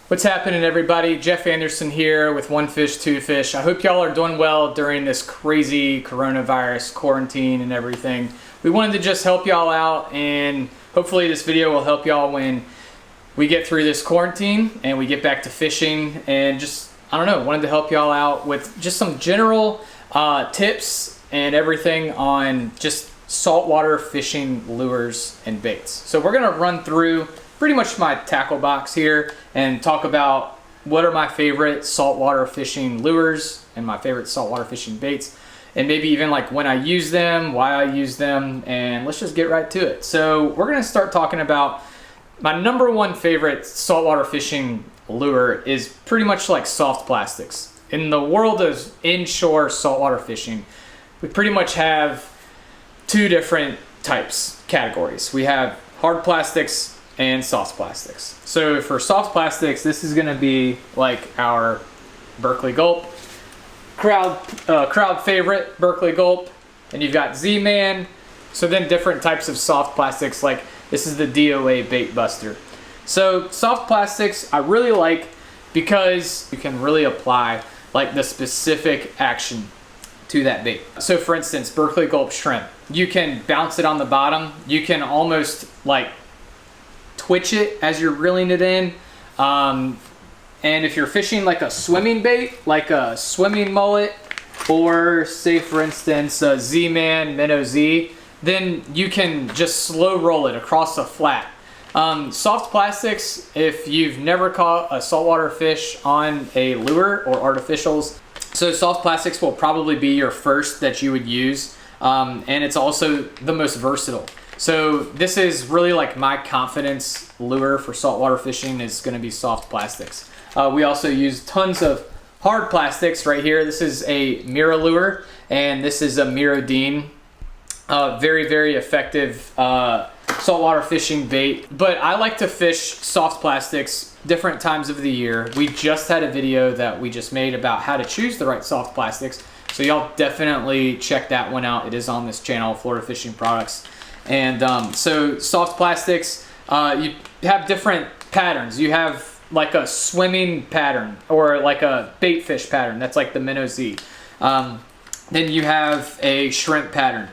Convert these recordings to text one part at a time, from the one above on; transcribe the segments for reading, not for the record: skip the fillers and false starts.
What's happening, everybody? Jeff Anderson here with One Fish, Two Fish. I hope y'all are doing well during this crazy coronavirus quarantine and everything. We wanted to just help y'all out, and hopefully this video will help y'all when we get through this quarantine and we get back to fishing. And just, I don't know, wanted to help y'all out with just some general tips and everything on just saltwater fishing lures and baits. So we're gonna run through pretty much my tackle box here and talk about what are my favorite saltwater fishing lures and my favorite saltwater fishing baits, and maybe even like when I use them, why I use them, and let's just get right to it. So we're gonna start talking about my number one favorite saltwater fishing lure is pretty much like soft plastics. In the world of inshore saltwater fishing, we pretty much have two different categories. We have hard plastics and soft plastics. So for soft plastics, this is gonna be like our Berkley Gulp, crowd favorite Berkley Gulp, and you've got Z-Man. So then different types of soft plastics, like this is the DOA Bait Buster. So soft plastics I really like because you can really apply like the specific action to that bait. So for instance, Berkley Gulp shrimp, you can bounce it on the bottom. You can almost like twitch it as you're reeling it in. And if you're fishing like a swimming bait, like a swimming mullet, or say for instance a Z-Man, Minnow Z, then you can just slow roll it across the flat. Soft plastics, if you've never caught a saltwater fish on a lure or artificials, so soft plastics will probably be your first that you would use, and it's also the most versatile. So this is really like my confidence lure for saltwater fishing is going to be soft plastics. We also use tons of hard plastics right here. This is a Mira lure, and this is a Mirodine. Very, very effective saltwater fishing bait. But I like to fish soft plastics different times of the year. We just had a video that we just made about how to choose the right soft plastics. So y'all definitely check that one out. It is on this channel, Florida Fishing Products. And so soft plastics, you have different patterns. You have like a swimming pattern or like a bait fish pattern. That's like the Minnow Z. Then you have a shrimp pattern.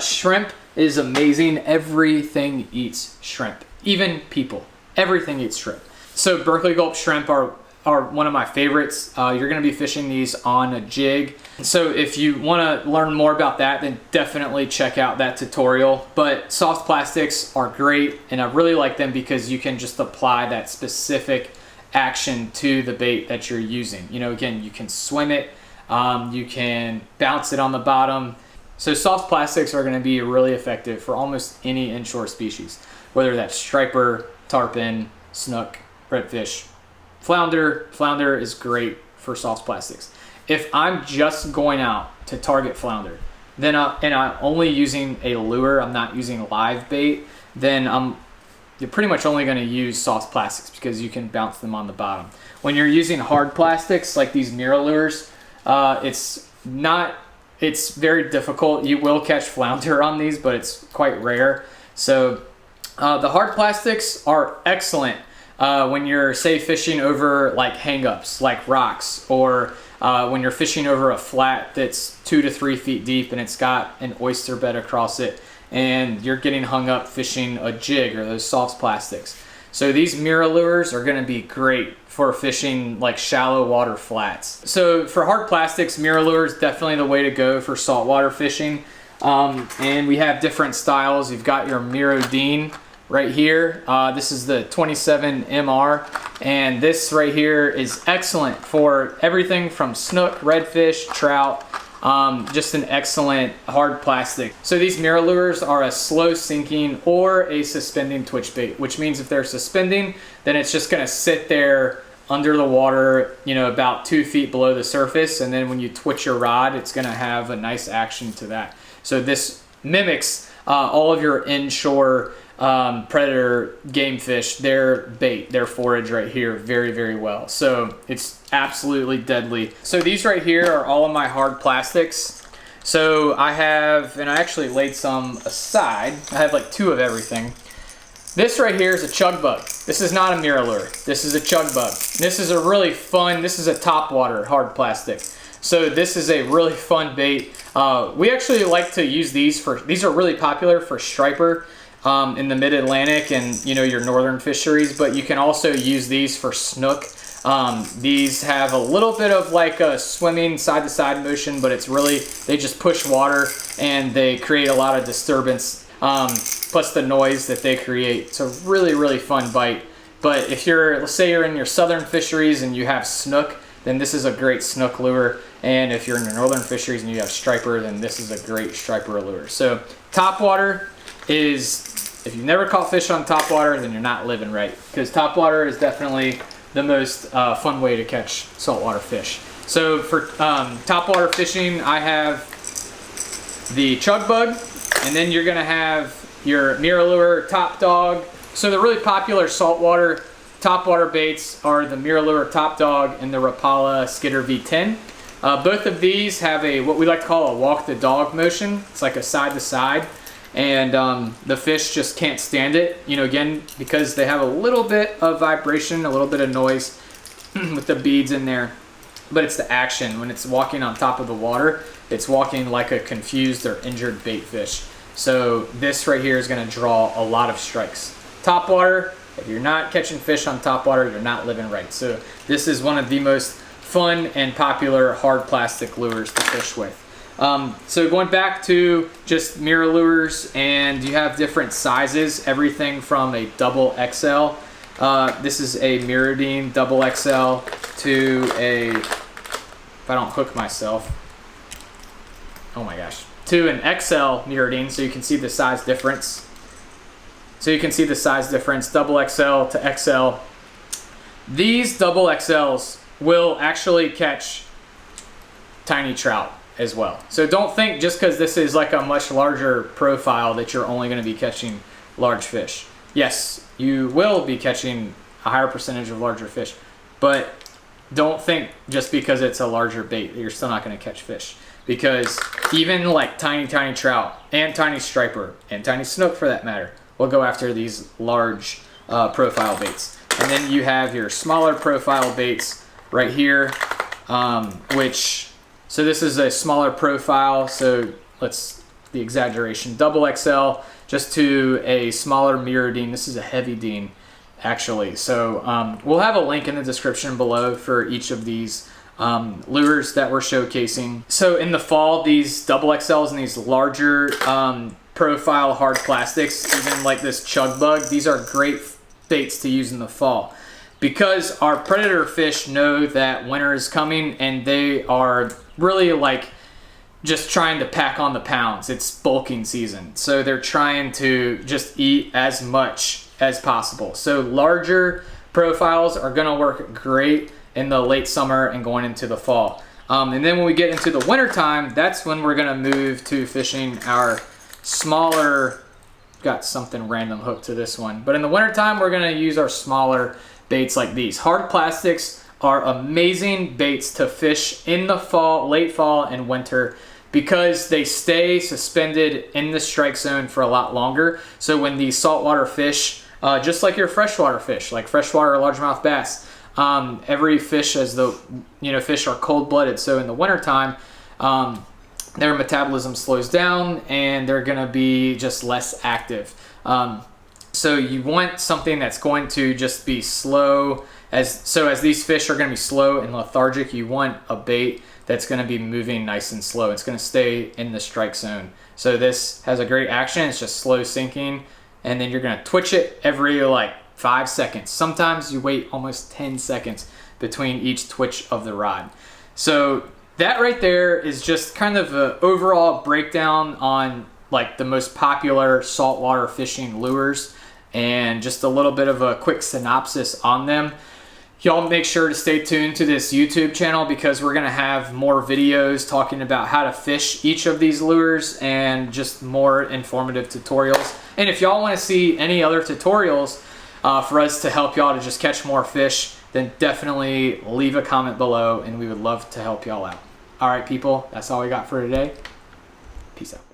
Shrimp is amazing. Everything eats shrimp. Even people. Everything eats shrimp. So Berkley Gulp shrimp are one of my favorites. You're going to be fishing these on a jig. So if you want to learn more about that, then definitely check out that tutorial. But soft plastics are great, and I really like them because you can just apply that specific action to the bait that you're using. You know, again, you can swim it, you can bounce it on the bottom. So soft plastics are going to be really effective for almost any inshore species, whether that's striper, tarpon, snook, redfish, flounder. Flounder is great for soft plastics. If I'm just going out to target flounder, then and I'm only using a lure, I'm not using live bait, then you're pretty much only going to use soft plastics because you can bounce them on the bottom. When you're using hard plastics like these Mira lures, it's very difficult. You will catch flounder on these, but it's quite rare. So the hard plastics are excellent when you're, say, fishing over like hang-ups, like rocks, or when you're fishing over a flat that's 2 to 3 feet deep and it's got an oyster bed across it, and you're getting hung up fishing a jig or those soft plastics. So these Mira lures are going to be great for fishing like shallow water flats. So for hard plastics, Mira lures definitely the way to go for saltwater fishing. And we have different styles. You've got your Mirodine right here. This is the 27 MR, and this right here is excellent for everything from snook, redfish, trout. Just an excellent hard plastic. So these Mira lures are a slow sinking or a suspending twitch bait, which means if they're suspending, then it's just gonna sit there under the water, you know, about 2 feet below the surface, and then when you twitch your rod, it's gonna have a nice action to that. So this mimics all of your inshore predator game fish, their bait, their forage right here very, very well. So it's absolutely deadly. So these right here are all of my hard plastics. So I have, and I actually laid some aside. I have like 2 of everything. This right here is a chug bug. This is not a mirror lure. This is a chug bug. This is a really fun, this is a Topwater hard plastic. So this is a really fun bait. We actually like to use these are really popular for striper in the mid-Atlantic and your northern fisheries, but you can also use these for snook. These have a little bit of like a swimming side-to-side motion, but it's really, they just push water and they create a lot of disturbance, plus the noise that they create. It's a really, really fun bite. But if let's say you're in your southern fisheries and you have snook, then this is a great snook lure. And if you're in your northern fisheries and you have striper, then this is a great striper lure. So Topwater is, if you've never caught fish on Topwater, then you're not living right, because Topwater is definitely the most fun way to catch saltwater fish. So for Topwater fishing, I have the chug bug, and then you're gonna have your mirror lure, top dog. So the really popular saltwater Topwater baits are the mirror lure top dog and the Rapala Skidder V10. Both of these have what we like to call a walk the dog motion. It's like a side to side, and the fish just can't stand it. Again, because they have a little bit of vibration, a little bit of noise with the beads in there, but it's the action. When it's walking on top of the water, it's walking like a confused or injured bait fish. So this right here is going to draw a lot of strikes. Topwater, if you're not catching fish on Topwater, you're not living right. So this is one of the most fun and popular hard plastic lures to fish with. So going back to just mirror lures, and you have different sizes, everything from a double XL. This is a Mirrodine double XL to if I don't hook myself, oh my gosh, to an XL Mirrodine, so you can see the size difference. Double XL to XL. These double XLs will actually catch tiny trout as well. So don't think just because this is like a much larger profile that you're only going to be catching large fish. Yes, you will be catching a higher percentage of larger fish, but don't think just because it's a larger bait that you're still not going to catch fish, because even like tiny trout and tiny striper and tiny snook for that matter will go after these large profile baits. And then you have your smaller profile baits right here, so this is a smaller profile, so the exaggeration, double XL just to a smaller Mirrodine. This is a heavy Dean actually. So we'll have a link in the description below for each of these lures that we're showcasing. So in the fall, these double XLs and these larger profile hard plastics, even like this chug bug, these are great baits to use in the fall, because our predator fish know that winter is coming and they are really like just trying to pack on the pounds. It's bulking season, so they're trying to just eat as much as possible. So larger profiles are gonna work great in the late summer and going into the fall. And then when we get into the winter time, that's when we're gonna move to fishing our smaller, got something random hooked to this one, but in the winter time we're gonna use our smaller baits like these. Hard plastics are amazing baits to fish in the fall, late fall and winter, because they stay suspended in the strike zone for a lot longer. So when these saltwater fish, just like your freshwater fish, like freshwater largemouth bass, every fish, as the fish are cold-blooded, so in the winter time their metabolism slows down and they're gonna be just less active. So you want something that's going to just be slow. As these fish are gonna be slow and lethargic, you want a bait that's gonna be moving nice and slow. It's gonna stay in the strike zone. So this has a great action. It's just slow sinking, and then you're gonna twitch it every like 5 seconds. Sometimes you wait almost 10 seconds between each twitch of the rod. So that right there is just kind of an overall breakdown on like the most popular saltwater fishing lures, and just a little bit of a quick synopsis on them. Y'all make sure to stay tuned to this YouTube channel, because we're gonna have more videos talking about how to fish each of these lures and just more informative tutorials. And if y'all wanna see any other tutorials for us to help y'all to just catch more fish, then definitely leave a comment below and we would love to help y'all out. All right, people, that's all we got for today. Peace out.